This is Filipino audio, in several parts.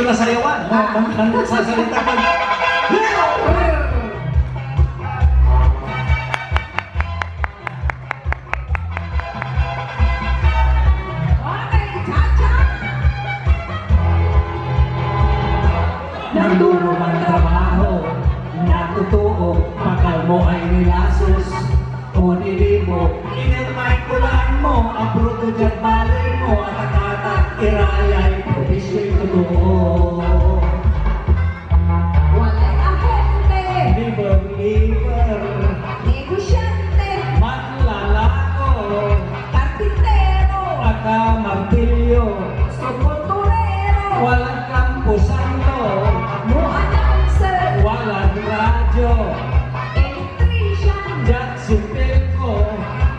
na sayawan. Sasalita ka. Nagturo ng trabaho na totoo, pakal mo ay nilasos o nilibo. Inirmay kulaan mo, ang bruto dyan balay mo, at akatak irayay, provision totoo. Walay ahente, Liber, negosyante, manlalako, karpintero, akamartilyo, sukulturero, walang kampo santo, mo announcer, walang radyo, electrician, dyan sipil ko,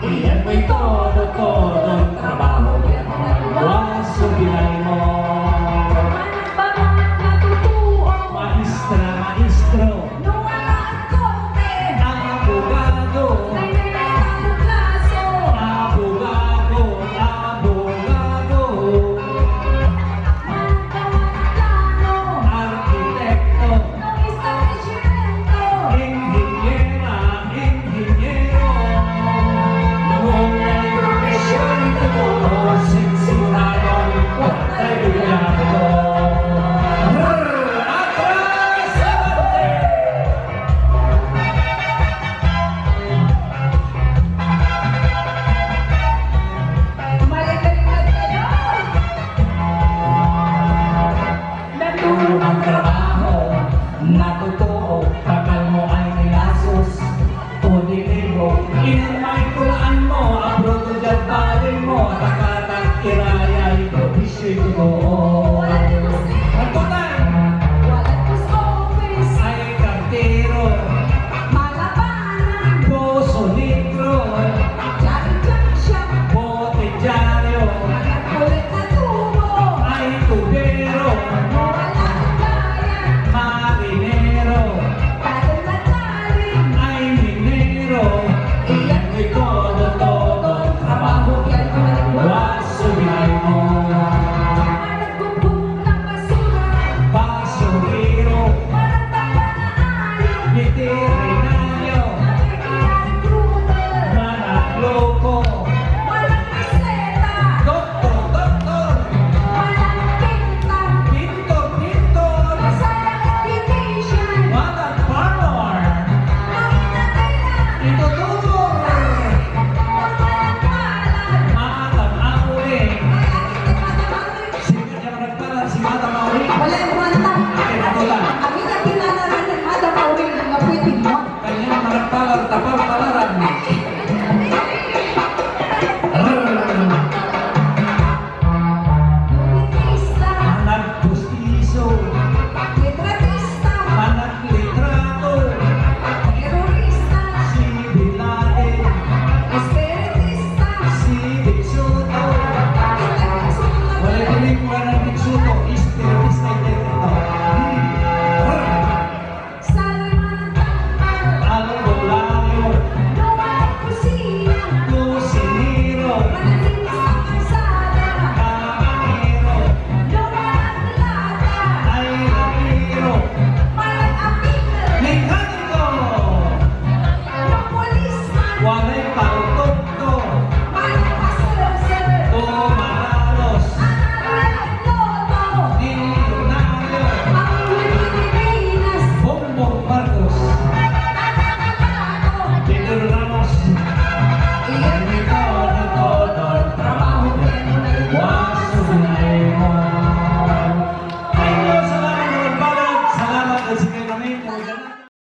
iyan mo'y todo-todong trabaho. Waso bilay mo, manang natutuo, maestro, no wala ang konte, ang abogado, may nilatang kaso, abogado, manang plano, arkitekto, no establishmento, inhinyera, inhinyero, noong may profesyon ito, sinsimuladong watay biyado. Atras! Abante! Maligaligad kayo! Nagturo ng trabaho na totoo, takal mo ay nilasos o nilibo. Inumay kulaan mo, ang bruto dyan balay mo, at akatak irayay, provision totoo.